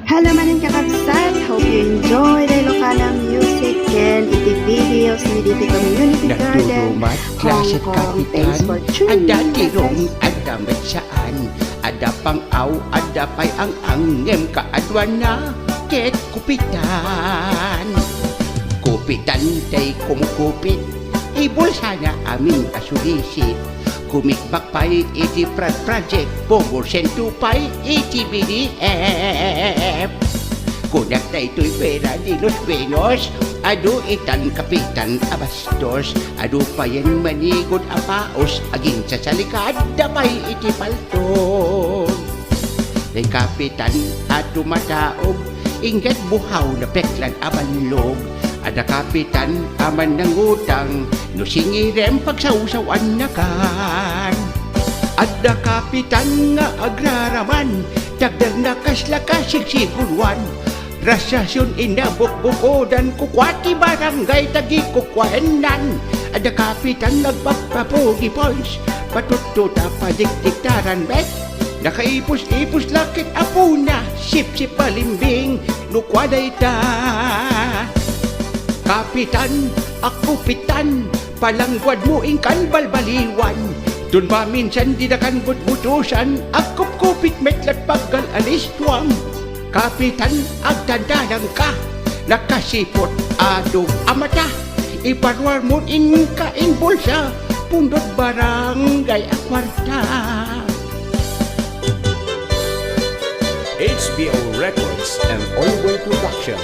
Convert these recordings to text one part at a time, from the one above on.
Hello maning kakabsat! Hope you enjoy the Ilocana music and iti videos ni dito Community Garden, Nagdudumat, klaset Hong Kong. Thanks kapitan, for tuning ada in. tirong, ada matsaan, ada pang-aw, ada pay ang angem kaadwan na, ket kupitan. Kupitan tay kumukupit, ibulsa na aming asulisit. Kumikbakpay iti project, Bogor Sentupay iti BDF. Kunak na ito'y pera di Los Pinos, adu itan kapitan abastos, adu pa yan manigod apaos, aging sa salikad, damay iti paltog. Day kapitan adu mataog, ingat buhaw na peklan amanlog, ada kapitan aman ng utang, no singirem pagsawsawan na kan. Ada kapitan nga agraraman, dagdag na kaslakasig sigurwan, rasasyon inabukbukodan kukwati barangay tagi kukwaenan. Ada kapitan nagpapapugi points, patututa pa dikdiktaran bet, nakaipos-ipos lakit apuna, sip-sip balimbing, nukwaday ta. Kapitan, ako pitan, palangguad mo ingkan balbaliwan. Dun ba minsan dinakan butbutusan, akup kupit metlat paggal alis tuwang. Kapitan, agdandanang ka, nakasipot ado amata. Iparwar mo inka in bulsa, pundot barangay akwarta. HBO Records and Allway Production.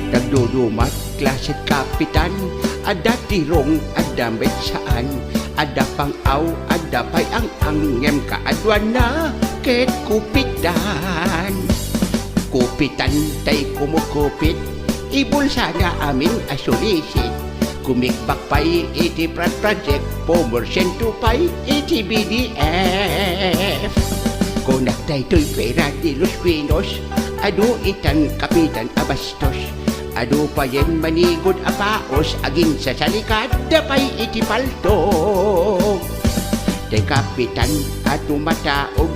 Nagdudumat, klaset kapitan, ada tirong, ada metsaan, ada pang-aw, ada pay ang angem kaadwan na, ket kupitan. Kupitan tay kumukupit, ibulsa na aming asulisit. Kumikbakpay iti project, Bogor Sentupay iti BDF. Kunak tay to'y pera di Los Pinos, adu itan kapitan abastos, adu pa yan manigod apaos, aging sa salikad, dapay iti paltog. Day kapitan adu mataog,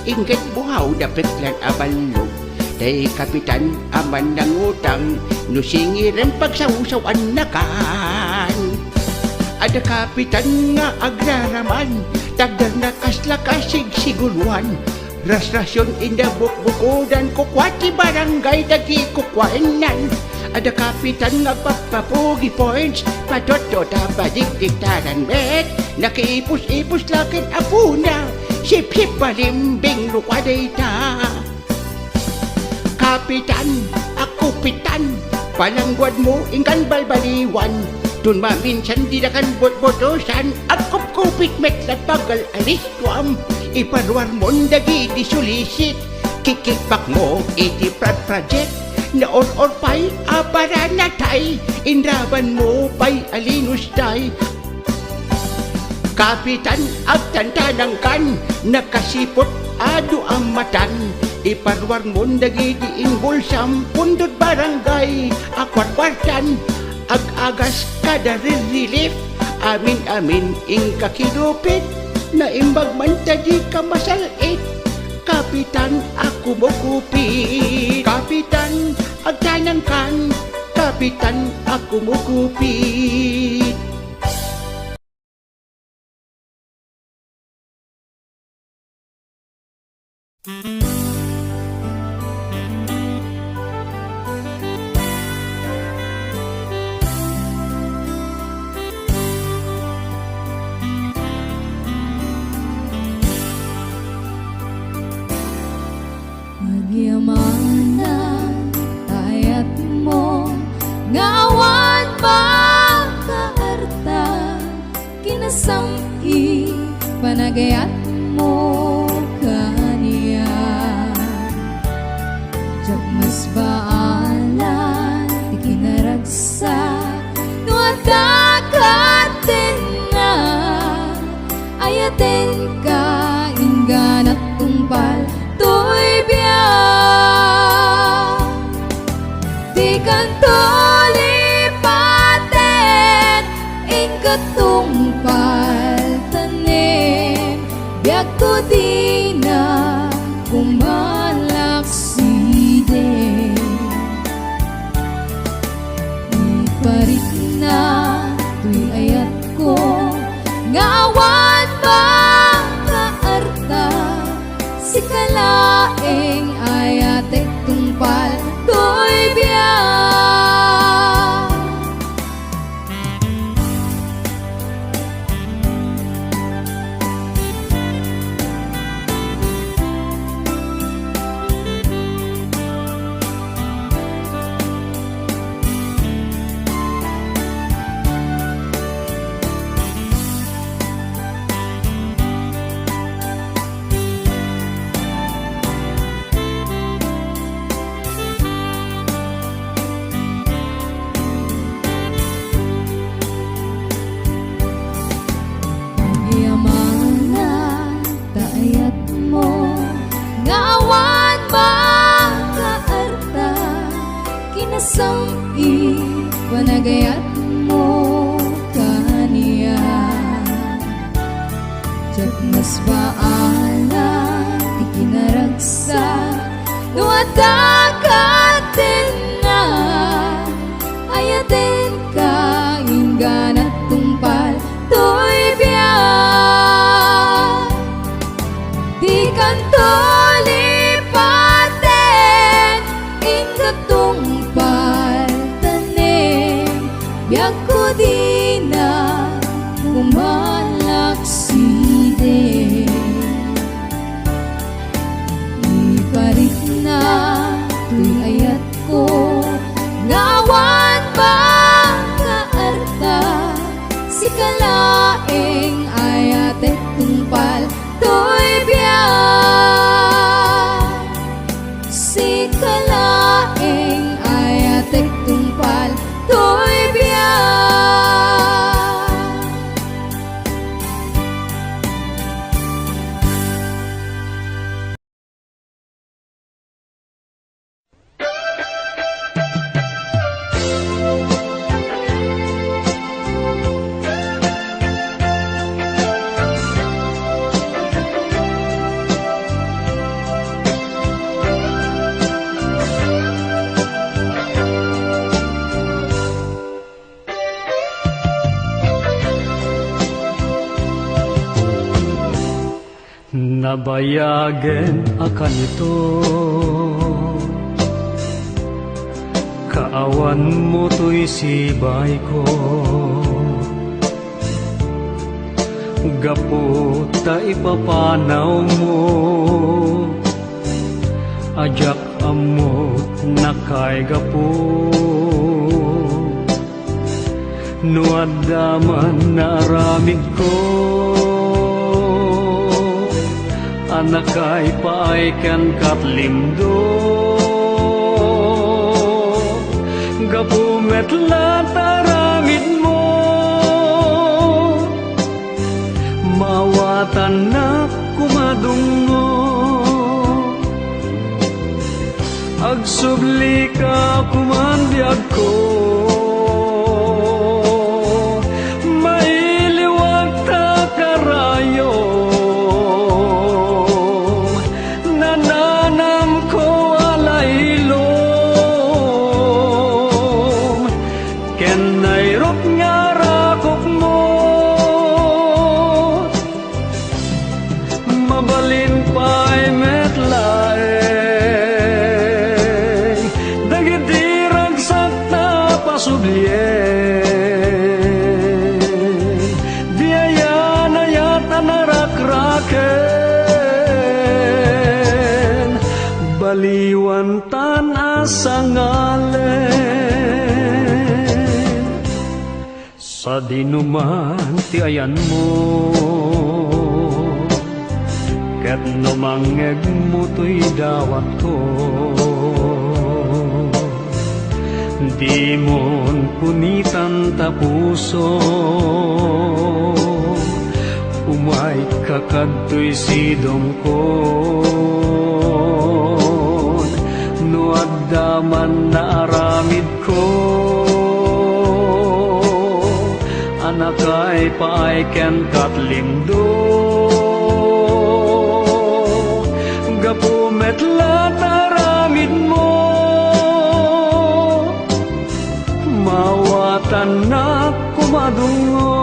ingat buhaw na peklan abalog. Day kapitan aman ng utang, no singiren pagsawsawan na kan. Ada kapitan nga agraraman, dagdag na kaslakasig siguluan, rasrasyon inabukbukodan kukwati barangay dagi kukwaenan. Ada kapitan nga papapugi points, patotota badigdiktaran bet, nakiipos-ipos lakit apuna, sip-sip balimbing lukwaday ta. Kapitan, ako pitan, palangguad mo ingkan balbaliwan. Dun maminsan dinakan bot-botosan, akup kupit metlat bagal alis tuam. Iparwar mon dagi di sulisit, kikikpak mo iti project, na or pay apara na tay, inraban mo pay alinus tay. Kapitan, agtantanang kan, nakasipot adu ang matan, iparwar mon dagi di inbulsam, pundot barangay akwarkwartan, ag-agas kada relief, amin-amin ingka kinupit, na imbag man tadi ka masalit. Kapitan, ako mo kupit. Kapitan, agtanang kan, kapitan, ako mo kupit. Magyaman na tayat mo, ngawan makaarta, kinasamki panagayat mo kaniya. Diyak mas baalan, di kinaragsa, no atakatin na, ayatin ka, inggan at tumpal, ngawan makaarta, si kalaeng ayatek tungpal to'y biyak. Yamanan taayat mo, ngawan makaarta, kinasam-i panagayat mo kaniya. Diyak mas baala di kinaragsa, nuatakatin na ayatin ka ingganat tungpal to'y biyak. Di kanto lipaten ingatungpal tanim, biyak ko di na umalakside. Iparit na tuy ayat ko, ngawan makaarta, si kalaeng ayatek tungpal to'y biyak. Si kalaeng ayatek tungpal to'y biyak. Nabayagen akan ito, kaawan mo to'y sibay ko. Gapo ta ipapanaw mo, ajak amo nakay gapo. Nuadaman na aramid ko, anakay paaykan katlimdo. Gapumet lataramid mo, mawatan na kumadungo. Agsubli ka kumandiag ko, mailiwag ta karayo. Baliwantan asangalen, sa dinuman ti ayan mo, ket numangeg mo to'y dawat ko. Di mon punitan tapuso, umay kakadto'y sidong ko. Nuaddaman na aramid ko, anakay paayken katlimdo. Gapumet lataramid mo, mawatan na kumadungo.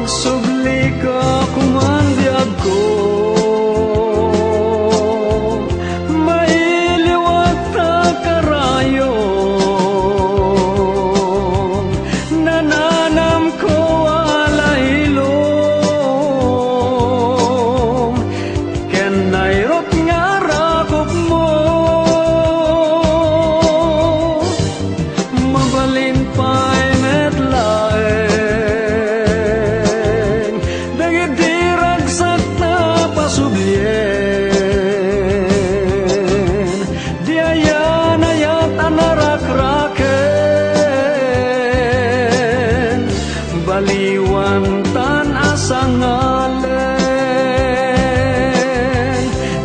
magsubli ka kumandiag ko. Mailiwat ta karayo, nananam ko alahilom, ken nairot nga rakop mo. Mabalin pa'y metlaeng, dagidirag sakta pasublien, di ayan ayat anarakraken, baliwan tan asangalen,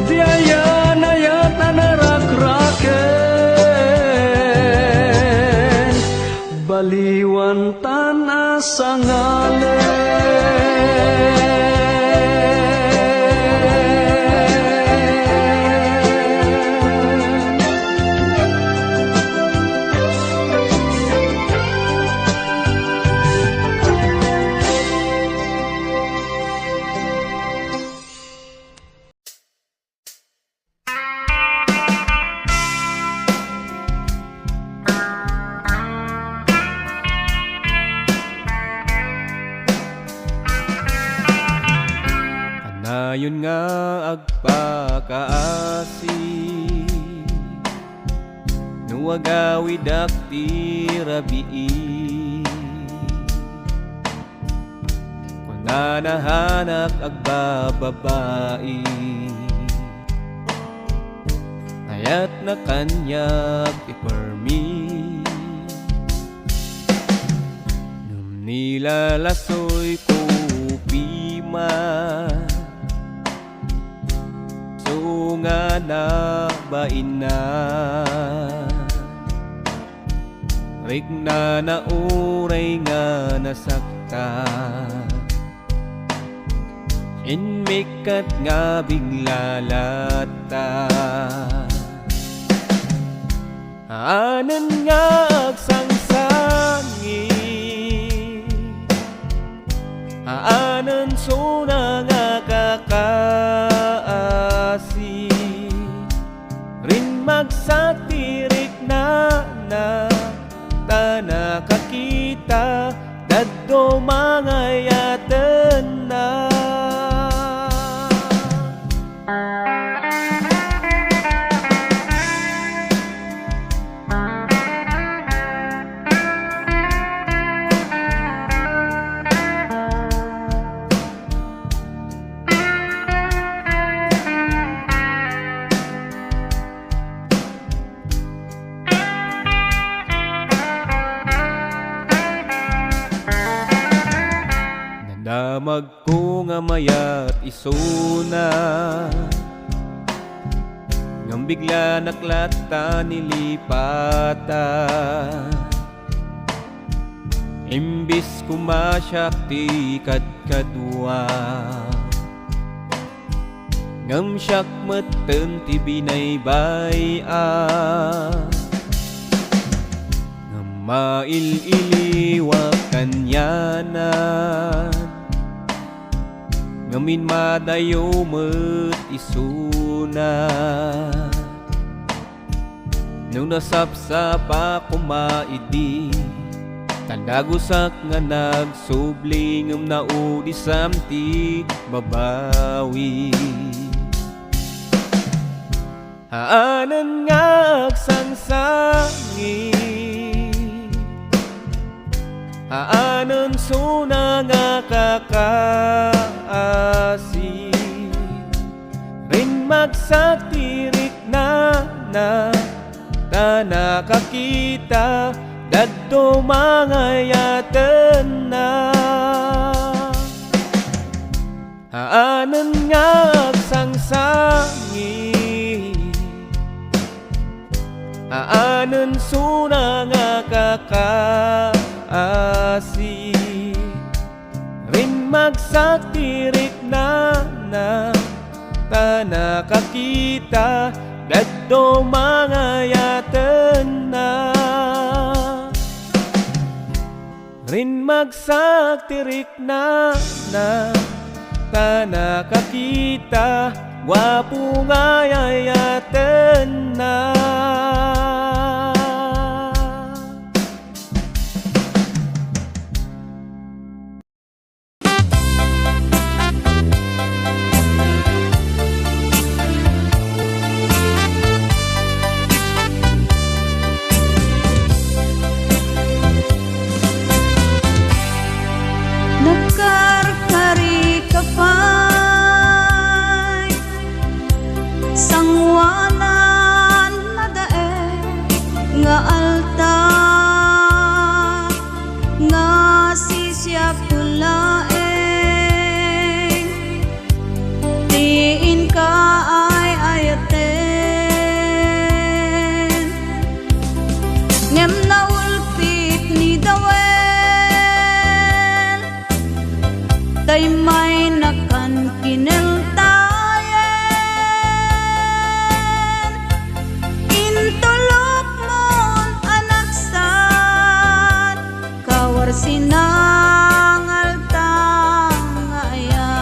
di ayan ayat anarakraken, baliwan tan asangalen. Kanayon nga agpakaasi, nuwagawid akti rabii, kung nanahanak agbababai, ayat na kanyag ipermi, nung nilalasoy ko pima, nga na bain na rig na nauray nga nasakta, inmikat nga biglalata, anan nga agsangsangi, aanan suna nga kakaasi, rin magsatirik na tana kakita, daddo mangayaten na. Damag ko nga mayat isuna, ngam bigla naklata nilipata, imbis kumasyakti kadkadwa, ngam syak meten ti binaybaya, ngam maililiwak kanyanan, ngamin madayo met isuna, nung nasapsapa kumaidi, tandagusak nga nagsubling ngam naudi samti babawi, haanan nga agsangsangi, haanan suna nga kakaasi, rin magsatirik na tana kakita, daddo mangayaten na, haanan nga agsangsangi, haanan suna nga kakaasi, rin magsatirik na tana kakita, daddo mangayaten na, rin magsaktirik na ta nakakita, gwapo nga yayaten na. Nagkarkari ka pa'y sangwanan na dae nga alta nga sisyak tulaeng tiin ka ay ayaten ngem na ulpit ni dawe day may nakan kineltayen intulok mon anaksan kawar sinangal tangaya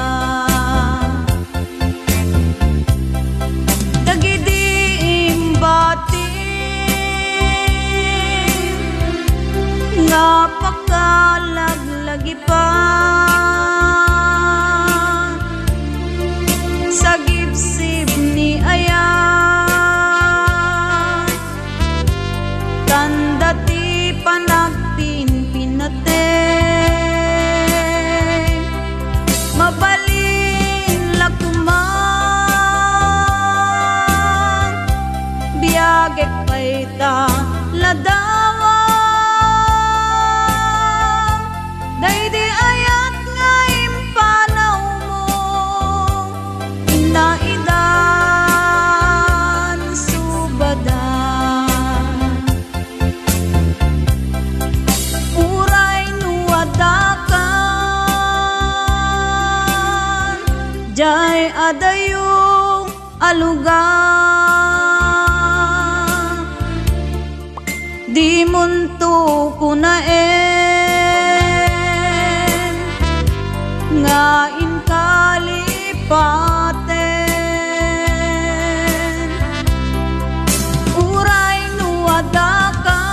dagidi imbatin nga pakalaglag pa sa gibsib ni ayan tanda ti panagpinpinate mabalin lakumang biyagek paita ladawang daydi ayat nga impanaw mo inaidan subadan uray nuwadakan jay adayong alugan di munto kunaen nga inkalipaten uray nuwadakan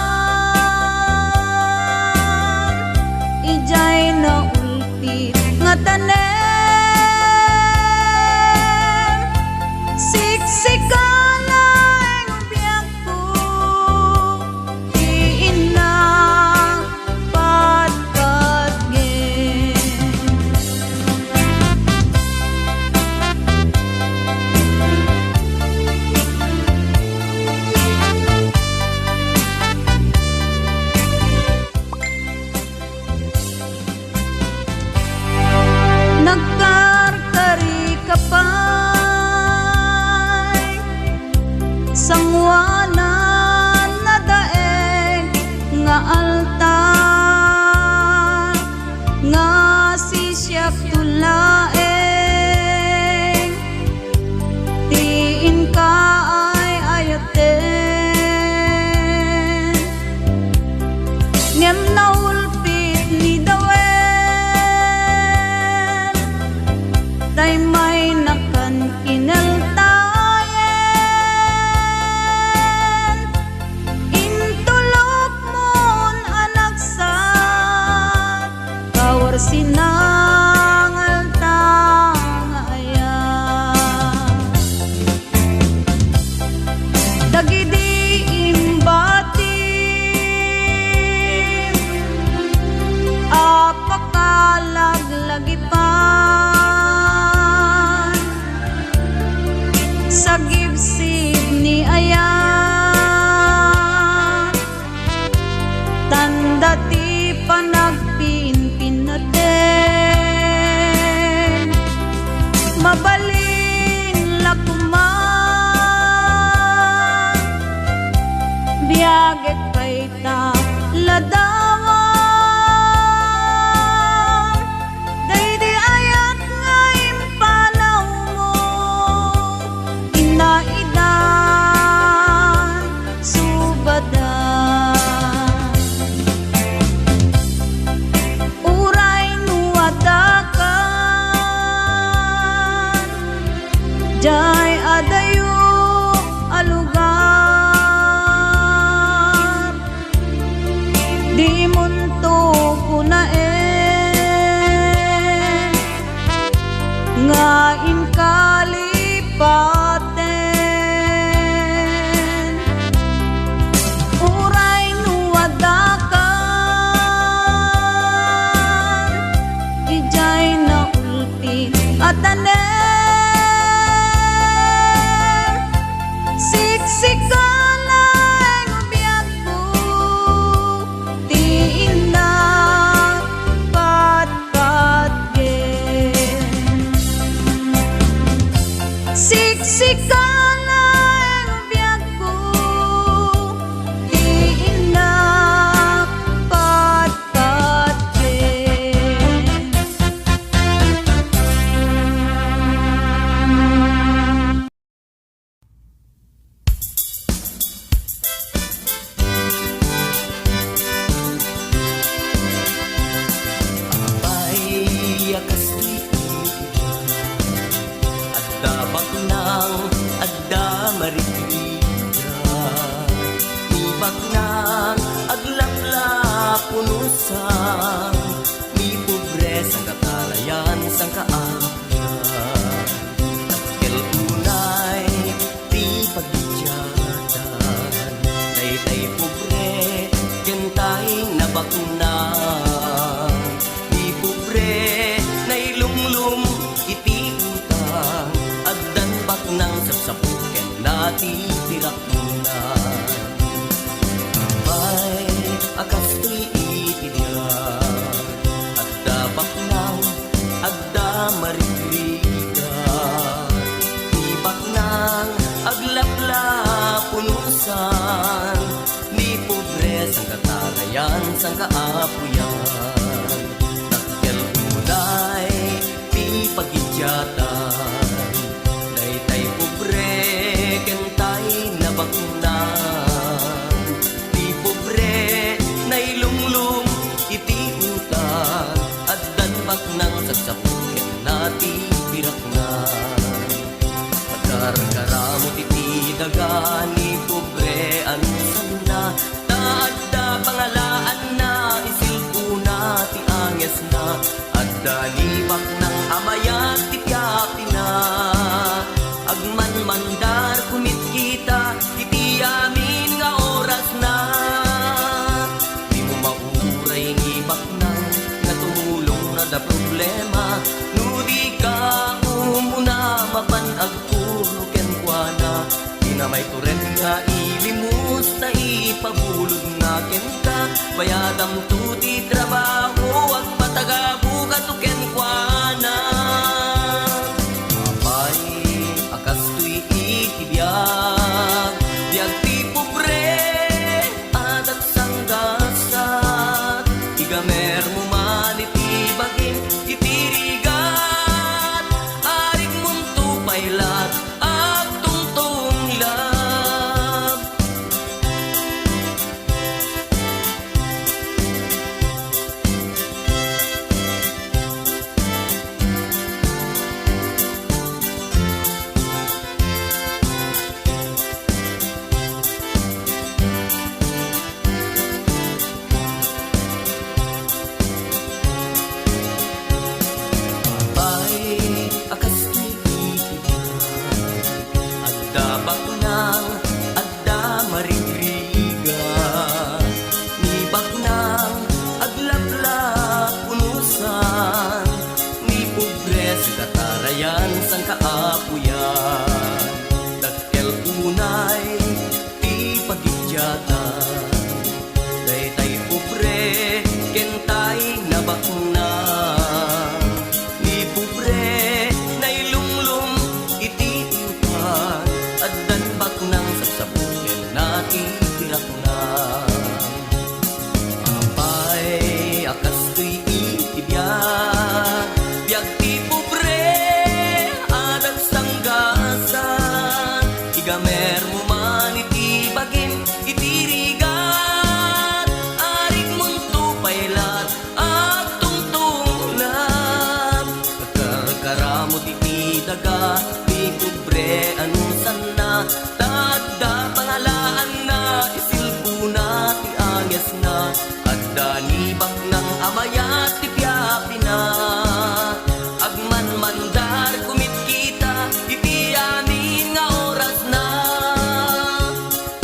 ijay na ulpit nga tanem siksikalay ubyak ko iin na patpatgen nagkarkari ka pa'y sangwanan na daeg nga alta nga sisyak tulaeng tiin ka ay ayaten ngem naulpit ni dawen day may nakan kineltayen intulok mon anaksan kawar sinangal tangaya dagidi imbatin apakalaglag pa sa gibsib ni ayan tanda ti panagpinpinate mabalin lakumang biyagek paita ladawang daydi ayat nga impanaw mo inaidan subadan Ijay adayo alugar di munto punae nga inkalipaten uray nuwadakan ijay na ulti atanen siksikalan biag ko ti inang patpatgen siksikalan biag ko ti inang patpatgen. Yakas at dabak ng adda maritiga ibak ng aglapla punusan ni pobresa katalayan sang kaayan at unay ti pagdyadan tay pobre gentay nabaknan ni pobre nailumlum iti utang addan bak nang sapsapuken nati tirakmunan ay akas ti itidian adda bak nang adda marigriga ibak nang aglapla punusan ni pobresa ang katalayan sang kaapuyan takkel unay ti pagidyatan daytay pobre kentay nabaknan ti pobre nailumlum iti utang addan bak nang sagsapuken nati piraknan pagkarkaramot iti daga ni pobre ansan na taadda pangalaan na isilpuna ti anges na adda libak ng amayat ti piapi na agman mandar kumit kita iti amin nga oras na di mo mauray ngibak na nga tumulong na da problema no di ka umuna mapanag puno ken kuana di na may turen nga ilimus na ipabulod nga ken ka bayadam tuti trabaho at patagabuga to ken kuana apay akas tuy itibiyag biag ti pobre adat sanggasat igamer mo man iti bagin itirigat arik munto pailat at tungtong lab ay akas tuy itibiyag adda bak nang adda marigriga ni bak nang aglapla punusan ni pobre sa katarayan sang kaapuyan dakkel unay ti pagidyatan daytay pobre kentay nabaknan ni pobre nailumlum iti utang addan bak nang sapsapuken nati tiraknan apay akas tuy itibiyag biag ti pobre adag sangga danibak ng amaya tipyapi na agman mandar kumit kita iti amin nga oras na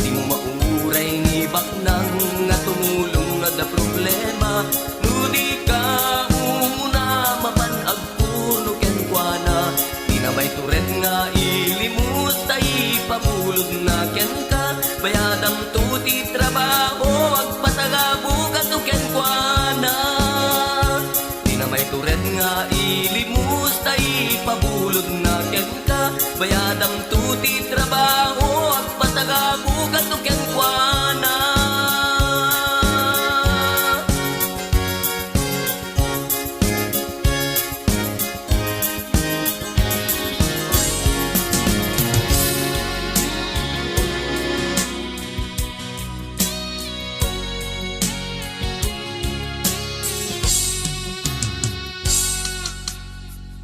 di mo mauray ni baknang nga tumulong na da problema no di ka una mapan agpuno ken kuana di na may turet nga ilimus tay pabulod na ken ka bayadam tuti trabaho agpatagabugan no ken kuana di na may turet nga ilimus tay pabulod na ken ka bayadam tuti trabaho agpatagabugan no ken kuana.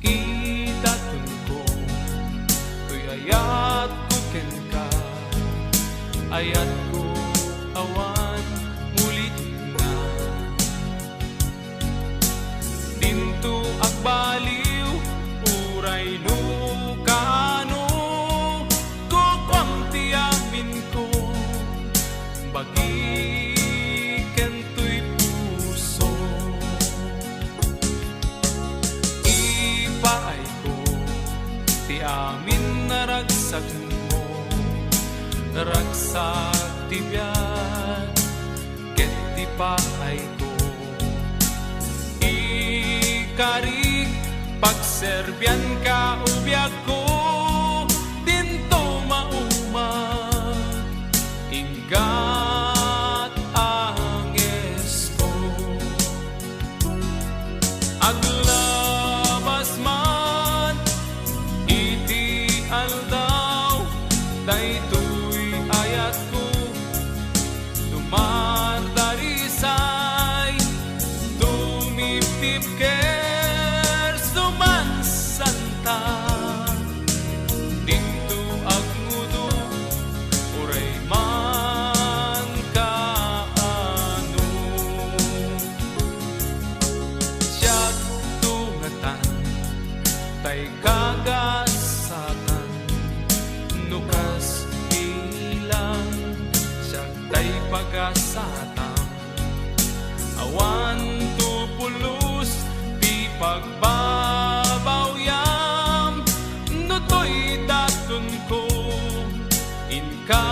Idatun ko, to'y ayat ko ken ka, ayat ko awan ngulit na. Dinto agbaliw, uray no kano, kukwang tiyamin ko, bagi ken to'y puso. Ipaay ko, ti amin na ragsak mo, ragsak ti biyan, ket ti paay ko. Ikarig, pagserbyan ka ubyak ko, dinto mauma, ingat anges ko. Aglabas man iti aldaw daytoy ayat ko dumandarisay tumiptip ker sumansanta dinto agmudo uray man kaano siyak tungatan tay kagasatan nukas ilang siyak tay pagasatan awan tupulus di pagbabawyam no to'y datun ko inkapahatgan.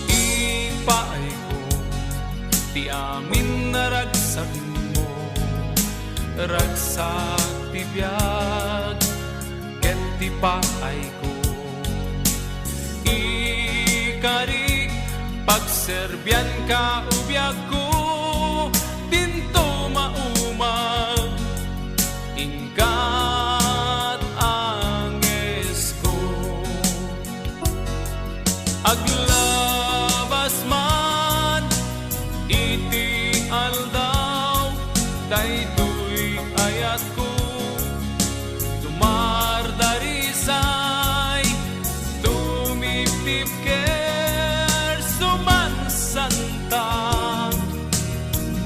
Ipaay ko, ti amin na ragsak mo, ragsak ti biag, ket ti paay ko. Ikarig, pagserbyan ka ubyak ko, dinto maumag, ingat anges ko. Aglabas man iti aldaw daytoy ayat ko dumardarisay tumiptip ker sumansanta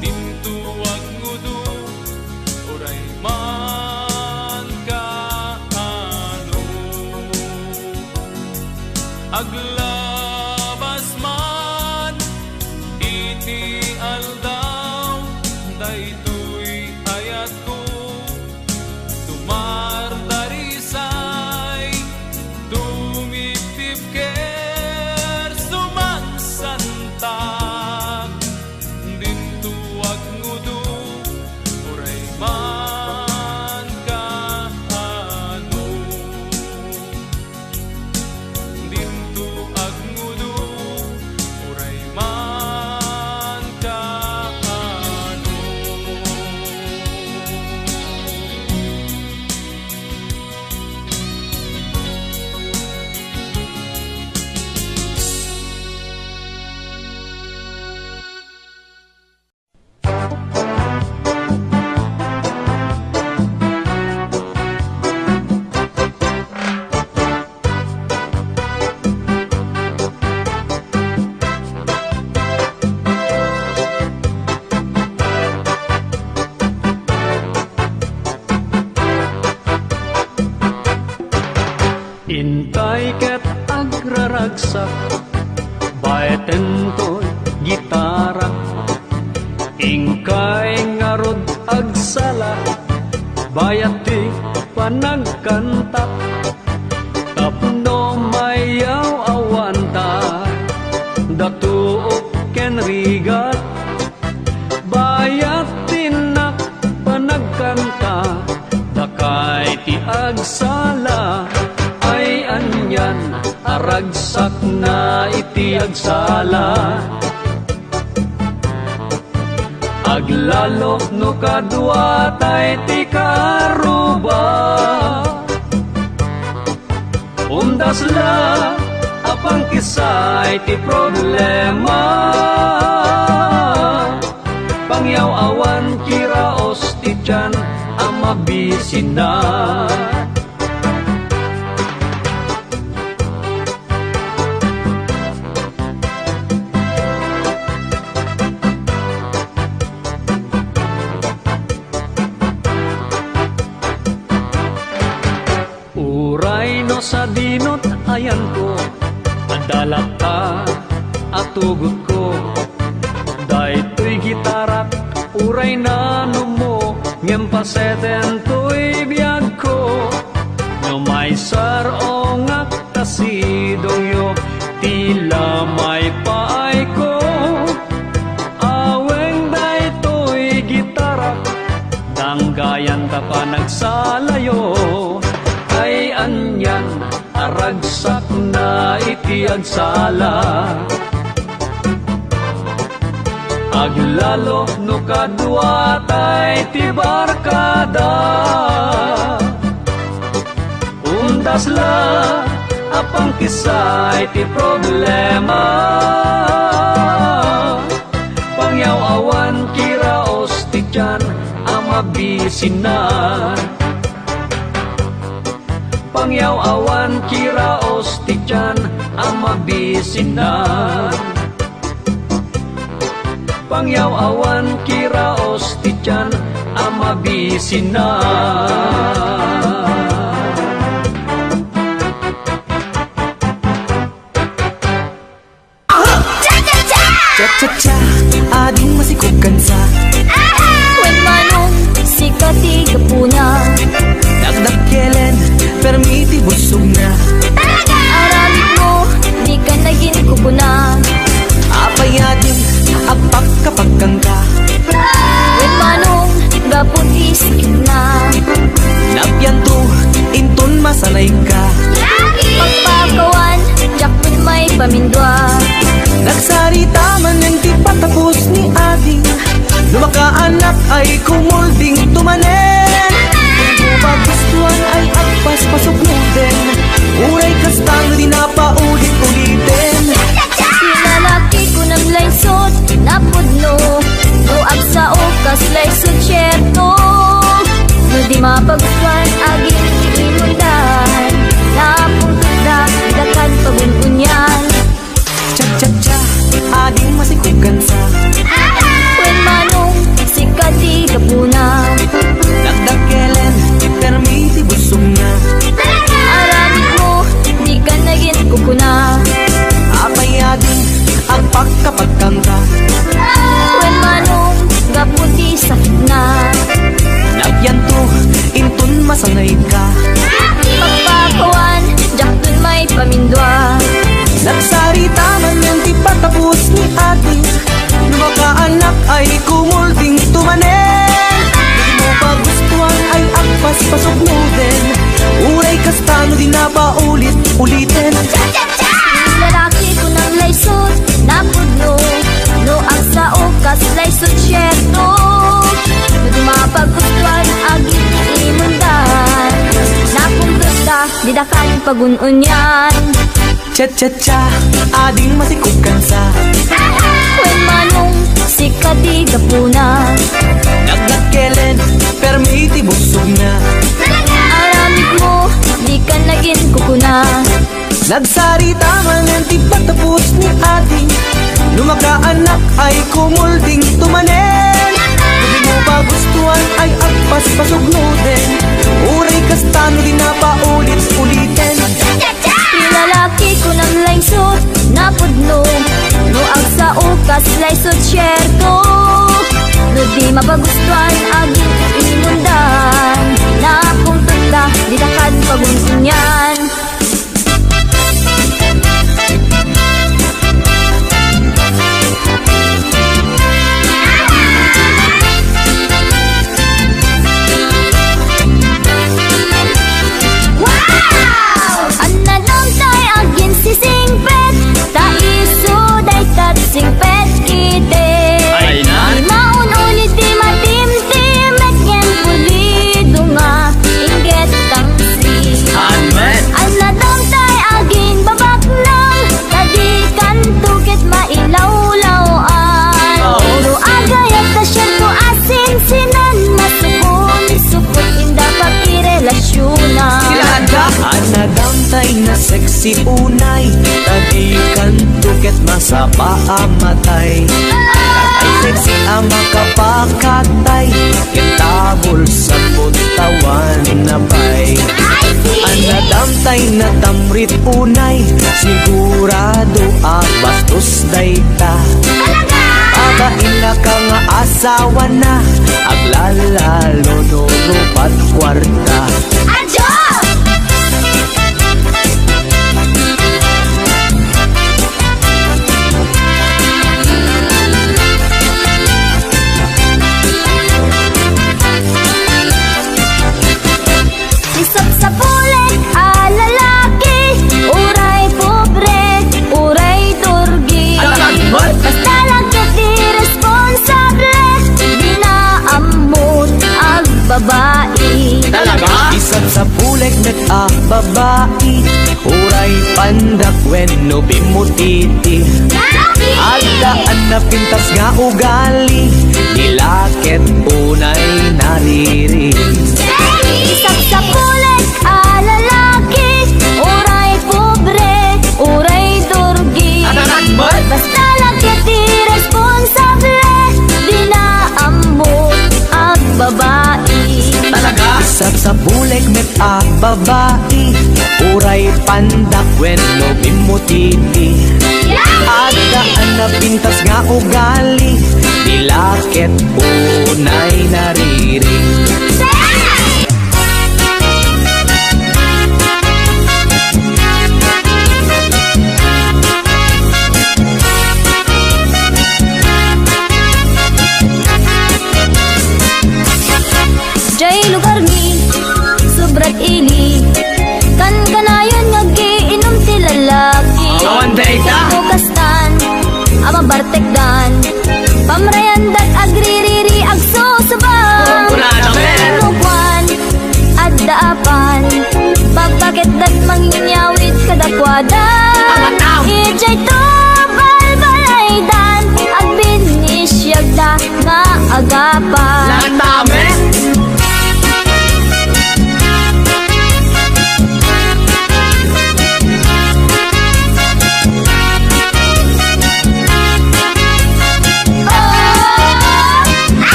dinto agmudo uray man kaano. Aglabas man iti aldaw daytoy ayat ko dumardarisay tumiptip ker sumansanta dinto agmudo uray man kaano. Dinto agmudo uray man kaano. kay ngarod agsala, bayat ti panagkanta, tapno mayaw awanta, datuok ken rigat, bayat tinak panagkanta, dakay ti agsala, ay anyan aragsak na iti agsala. Aglalo no kadwa tay ti karuba, undas la apang kisay ti problema, pangyaw awan kiraos ti tiyan ang mabisina. Uray no sa dinot ayan ko, adalat ta atugot ko, daytoy gitarak uray na numo, ngem paseten to'y biyag ko, no may sarongak tasidong yo, tila may paay ko, aweng daytoy gitarak, danggayan ta pa nagsalayo, ay anyan aragsak na iti agsala. Aglalo no kadwa tay ti barkada, undas la apang kisay ti problema, pangyaw awan kiraos ti tiyan ang mabisinan, pangyaw awan kiraos ti tiyan ang mabisinan, pangyaw awan kiraos ti tiyan ang mabisinan. Cha-cha-cha, ading masikugan sa When manong sikati kapuna, dagdag-kelen, permiti busog na. aramid mo, di ka naging kupuna. Apayadin, apak kapag kangka. When manong gaputi sakit na, Napyanto, inton masanay ka. pagpakawan, jakpun may pamindwa. Nagsarita man yung di patapos ni ading, lumakaanak ay kumulding tumanen. Kung magustuhan ay agpas pasok mo din, uray kastang di na paulit-ulitin. Sinalaki ko ng laysot, napudno, luag sa okas laysot syerto. No di mapagustuhan, aging iimundan, napungtudak, dakan pagununyan. Cha-cha-cha, ading masikugan sa When manong sikati kapuna, dagdag-kelen, permiti busog na. aramid mo, di ka naging kupuna. Apayadin, apak kapag kangka. When manong gaputi sakit na, Napyanto, inton masanay ka. pagpakawan, jakpun may pamindwa. Nagsarita man yung di patapos ni ating, lumakaanak ay kumulding tumanen. Di mo pagustuhan ay agpas pasok mo din, uray kastano di na paulit-ulitin. Lalaki ko ng laysot, napudno, no ang sa okas laysot syerto. No di mapagustuhan, aging imundan, napungtuda, didakan pagununyan. Cha-cha-cha, ading masikugan sa When manong sikati kapuna, dagdag-kelen, permiti busog na. aramid mo, di ka naging kukuna. Nagsarita man yung di patapos ni ating, lumakaanak ay kumulding tumanen. Di mo pagustuhan ay agpas pasog mo din, uray kastano di na paulit-ulitin. Lalaki ko ng laysot, napudno, no ang sa ukas laysot syerto. No di si unay tadikan tuket masapa amatay ay sexy ang makapakatay kitabol sa puntawan na bay anadamtay na tamrit unay sigurado bastos dayta pagain na ka nga asawa na aglalalo no rupat kwarta Isap sa pulit, lalaki. Uray pobre, uray turgi. Basta lang di responsable, di na amot ang babae. Isap sa pulik babae uray pandak when no bimutiti agdaan na pintas nga ugali nilakit unay nariri Isap sa pulit, lalaki. Uray pobre, uray turgi. Basta lang di responsable, di na amot ang babae. Isap sa pulik babae uray pandak when no bimutiti agdaan na pintas nga ugali nilakit unay nariri Jay lugar mi, sobrat ili. Kan kanayon nag-iinom ti lalaki. Tukastan, ama bartekdan. Pamrayandat agririri agsusubang. Lugwan, at daapan. Pagkakit dat manginyawit kadakwada. Ijay to balbalaydan. Agbinisyag da nga agapan.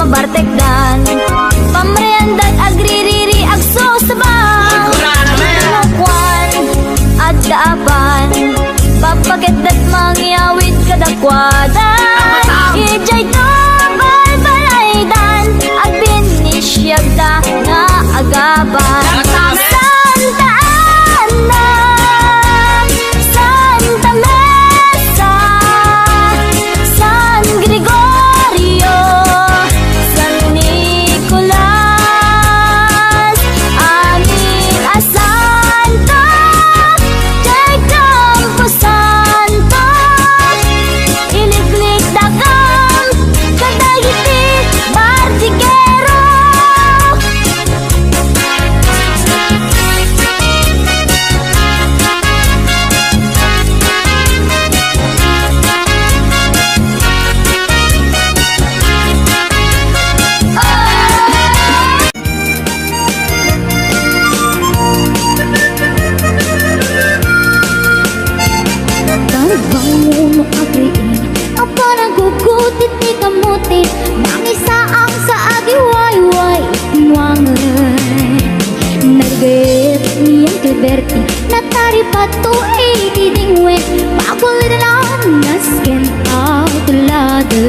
Bartekdan pamriandat agririri agsusubang lukwan at daapan papagitdat mangyawid kadakwada ijay to balbalaydan agbinisyagda nga agapan Santa Ana Santa Mesa San Gregorio Natari patu didingwe pakulidan nasken tulade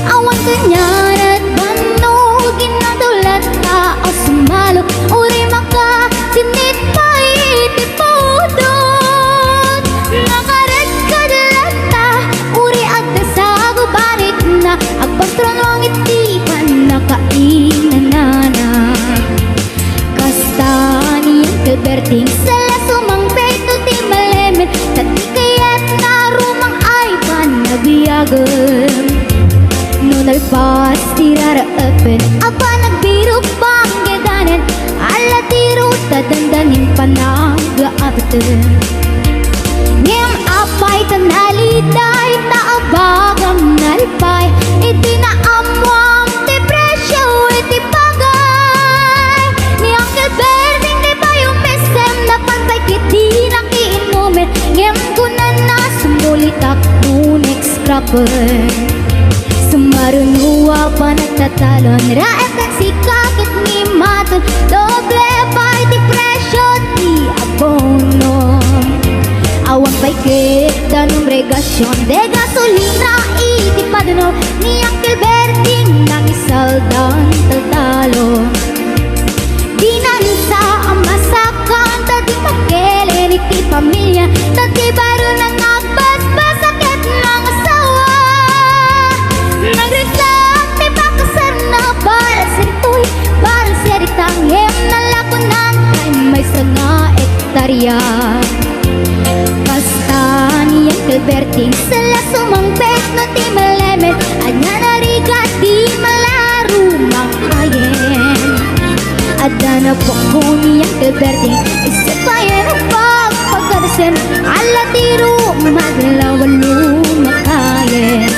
awan kenyarat banugin na dulat ka asumalo uri maka sinit pait ipudot nakaret kadalata uri agda sa gubarik na agpastron wang itipan nakainanana kastani yang keberting sala sumang peto ti malemen tati kayat na rumang ay panabiyagem nunalpas tiraraapen apa nagbiro panggedanen ala tiro tadandanin panagaabten ngem apay tanaliday taabagam kapal. Sumarunuwa pa nagtatalon, raep kan si kakit ni maton, doble party presyo di abono. Awan pa'y kita ng regasyon, de gasolina iti padano, ni Uncle Berting nang isaldan tatalo. Di nansa ang masakan, tadi makelen iti pamilya, tadi baro nang nagbasbas sakit ng asawa. Nagrisat may pakasar na balas rito'y parang seritang hem na lakonan ay may sanga ektarya. Basta ni Uncle Berting sala sumangpet no ti malemet at nga narigat di malaro makayen. At na po ko ni Uncle Berting isa pa yan ang pagpagkadasin ala tiro maglawan lumakayen.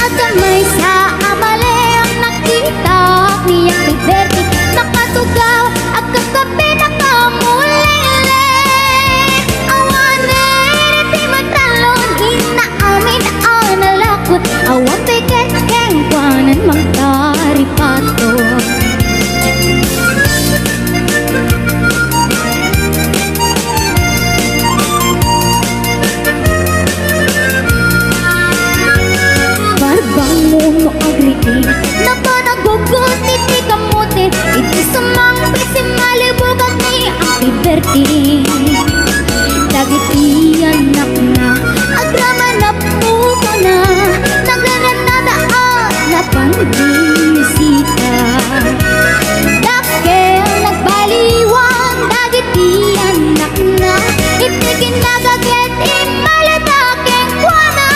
At may sa amali ang nakita ni Uncle Berting nakatugaw at kagabi nakamulele. Awanin iti matalon inaamin ang nalakot, awan piket keng kwanan magtaripato. Barbangon mo agritin na panagugot iti kamutin, iti sumangpi si malibugag ni Uncle Berting. Dagiti anak na agrama na puto na nagranadaan na pangbisita. Dakel nagbaliwang dagiti anak na iti kinagaget imalitaking kuwana.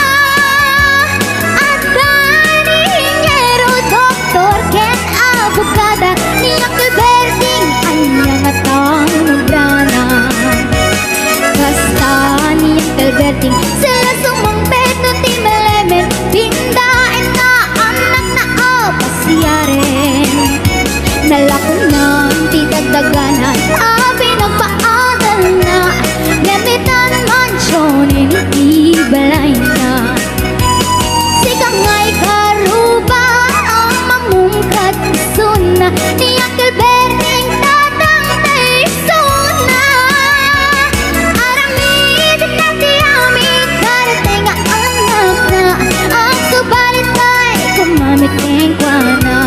At gani ingero doktor ken abogada ni Uncle Berting anyang atang nagrana. Basta ni Uncle Berting sila sumangpet no ti melemen, pindain na anak na pasyaren. Nalakunan ti dagdaganan pinagpaadal na gamitan mansyonin iti balay na. Sikangay karuba ang mamungkat isuna ni Uncle Berting tatang taisuna. Aramid na ti aming karating anak na ang subalit ay kumamit keng kwana.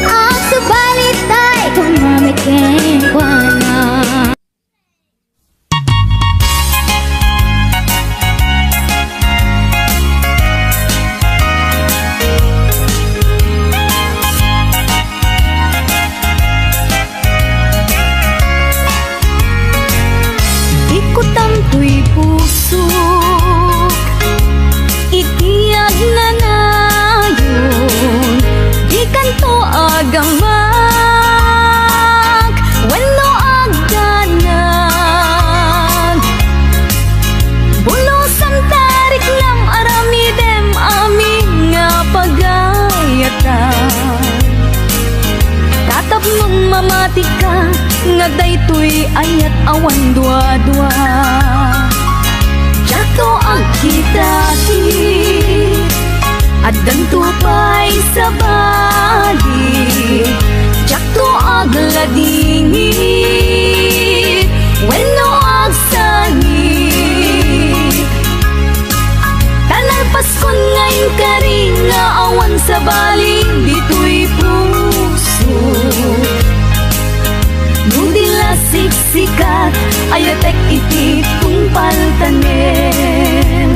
Ang subalit ay kumamit keng kwana. Ikutan to'y pusok, itiyag na nayon, di kanto agamak, wano agdanan. Bulosan tarik lam aramidem aming nga pagayatan. Tatapnong mamati ka, nga daytoy ayat awan dua-dua. Jato ang kitati, at danto pa'y sa bali. Jato ang ladingi, weno ang sangi. Talalpas kon ngayon ka rin nga awan sa bali, dito'y puso. Nudila siksikat, ayatek iti tungpal tanen.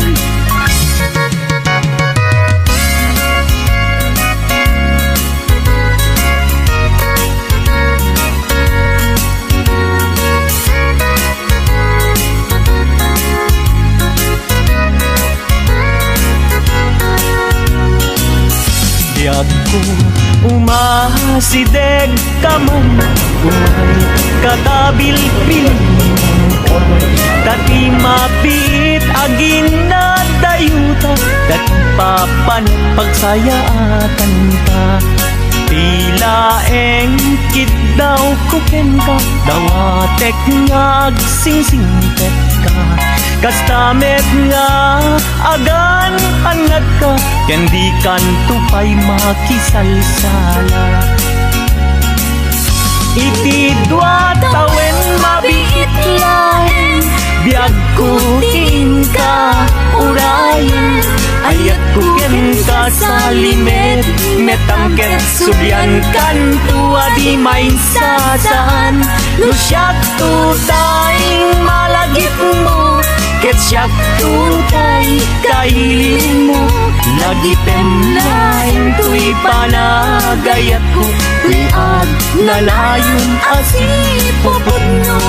Diag ko umasideg kaman, umay katabil-bil. Dati mapit agin na dayuta, dati papan pagsayaatan ka. Tila engkit daw kuken ka, dawatek ngag sing-singpet ka. Kastamet nga agan anak ka, ken di kanto pa'y makisalsala. Iti dua tawen mabiit lain, biag ko ka urayan. Ayat ko ken ka sa limet, metangket subyan kan tua di main sasaan. No siyak tutay malagip mo, ket siyak tutay kailin mo. Nagipem lain tuy panagayat ko, tuy ag nalayong asipopod no.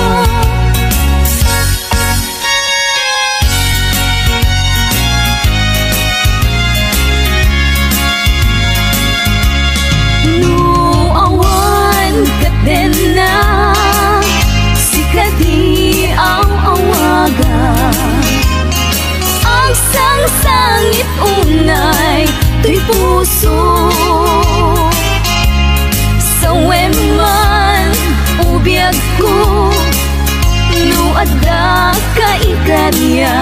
Sangit unay tuy puso sa weman ubiyag ko no adda ka ikarya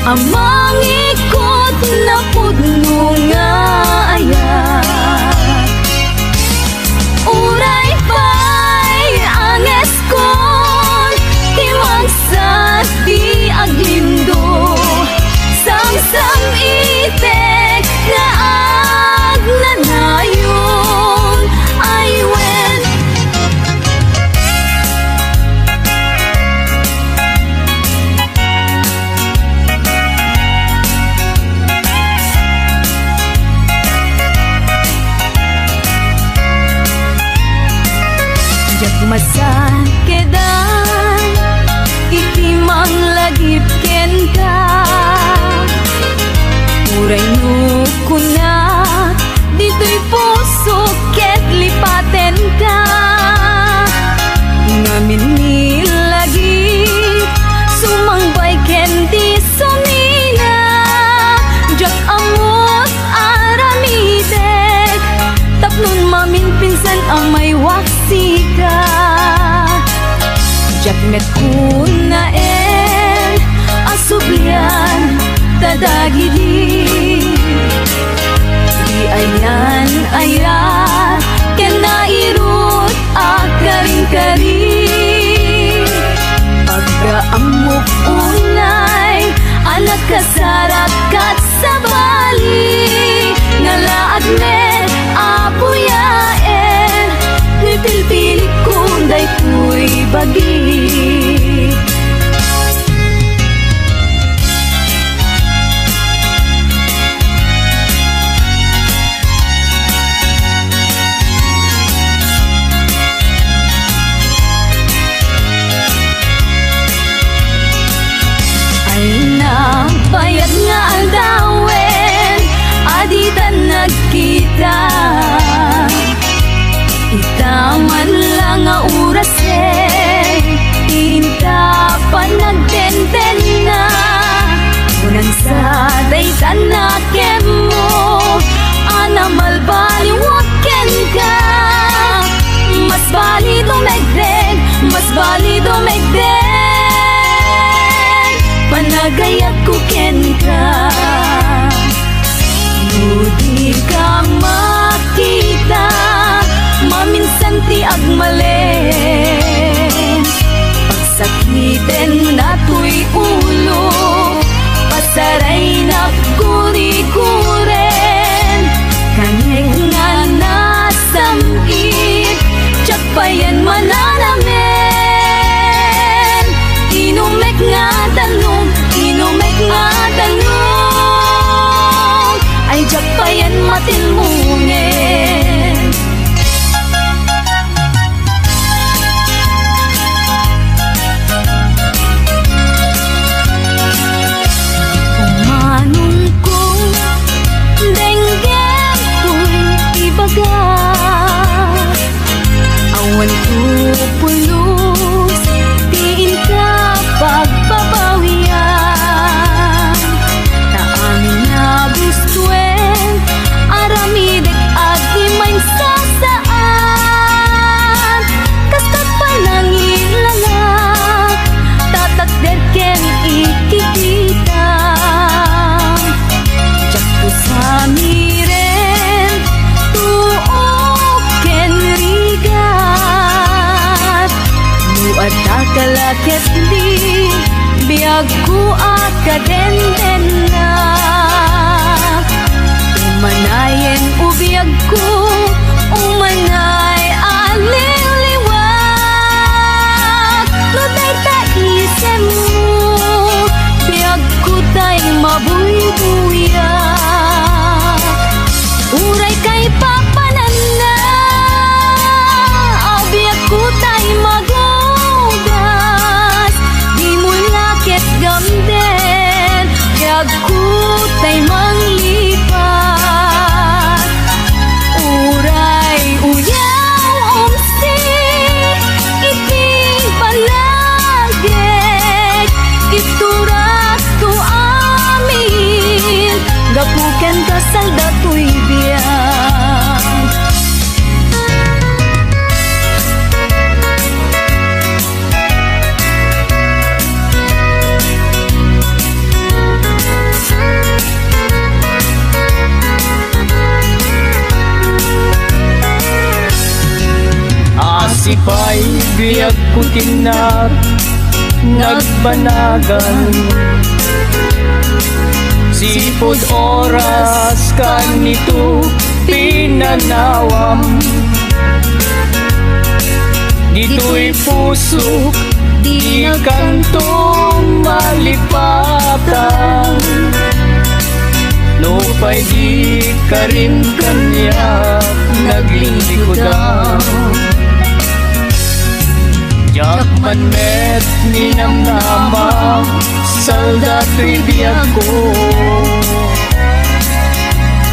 amang ikot na pudno nga ayat uray pa'y anges ko timang sa di aglindo sang itek na agnanayon ay wen. Jak masan kedan itimang lagip ken ka. Uray no kuna, dito'y puso ket lipaten ka. Ngamin nilagi, sumangbay ken di sumina. Jak amot aramitek, tapnon mamin pinsan amay waksi ka. Jak met kuna asublian tadagidi di ayan ayat ken nairut akaring-karing pagkaamok unay anak kasarak kat sabali ngalaad met apuyaen tuy pilpili kunday tuy bagi. Bayad nga ang dawen, aditan nagkita. Itaman lang nga oras iinta pa nagtenten na. Unang sa daytan na kemo, anamal baliwaken ka. Mas bali dumegdeg, mas bali dumegdeg. Panagayat ko ken ka, di ka makita, maminsan ti agmalen. Pagsakiten na tuy ulo, pasaray na kuri-kuren. Kaneg nga nasamit, tsak pa yan mananamen. Inumek nga tanong, inumek nga tanong, ay jak pa yan matinmunin. Umanong kong denggem ko'y ibaga, awan ko pulos, tiin ka pagbabawian. Taamin na gustuen, aramid kalakit di biag ko akadenden na umanayen ubiag ko umanay aliliwag no day taisem mo biag ko tay mabuybuyak uray kay papanan na biag ko tay magugas di mo lakit gamden biag ko tay manglipat uray uyaw umsi iti palagek ituras ko amin gapuken kasal datoy biag Asipay biyag ko tinar nagbanagan sipod oras kanito pinanawam dito'y puso di kantong malipatan lupay di ka rin kanya naglilikodan Jakman met ninamnama saldato'y biyag ko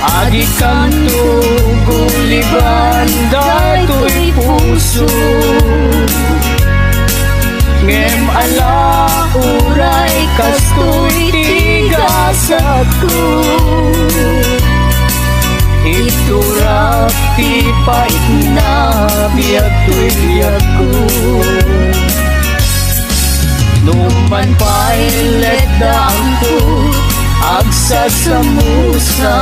adi kanto guliban dato'y puso ngem ala uray kasto'y tigasat ko iturap ti pait na biyag to'y biyag ko numan pa'y letdaan ko agsasamusa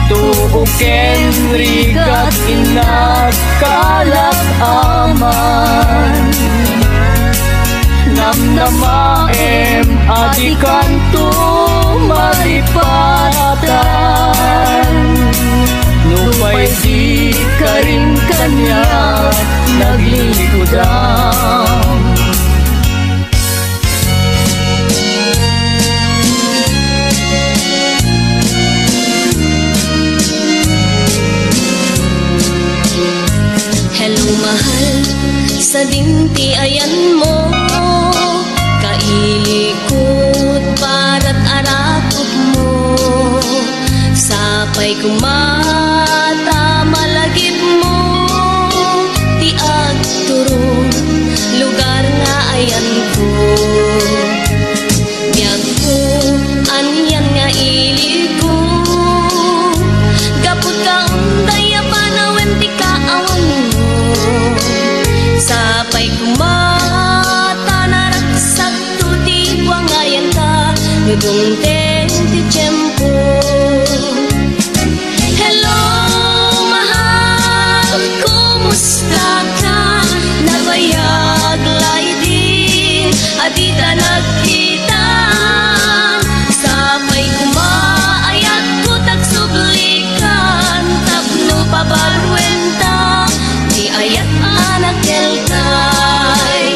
tuuken rigat inakalat aman namnamaem adikanto malipatan nupay di ka rin kanya naglilikodan Hello mahal, sa dinti ayan mo kailikot para't arakot mo sapay kumata malagip mo ti agturo lugar nga ayan ko biyag ko anyan nga iliko gapot ka unday panawen ti kaawan mo sapay kumata naraksak to di wangayan ka nudungten ti tiyempo hello mahal kumusta ka nabayag laydin adita nagkita sapay kumaayat ko tagsublikan tapno pabalwenta di ayat anak kelkay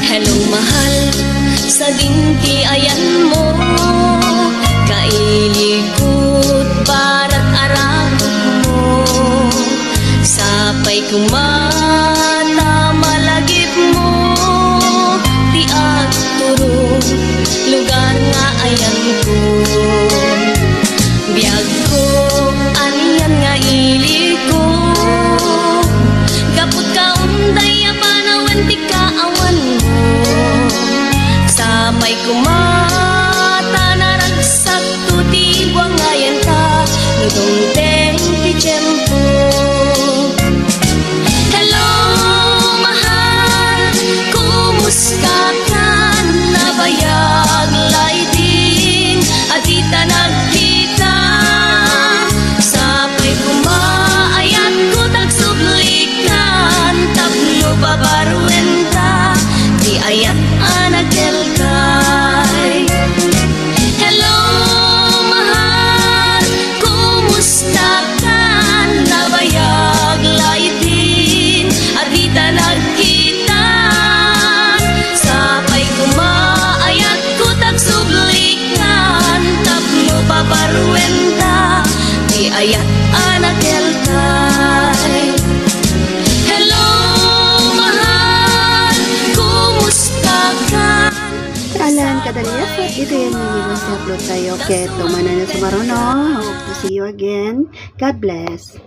hello mahal sa dinti ayan mo kailikot para't arakot mo sapay kumata malagip mo di agturo lugar nga ayan ko biyag ko aniyan nga iliko gapot ka unday panawen ti kaawan mo sapay kumata naragsak to di wangay Ayat anak elkay. Hello, mahal, kumusta ka? Alan kadaliyasat, dito yan yung upload tayo. Keto manana sa marono. Hope to see you again. God bless.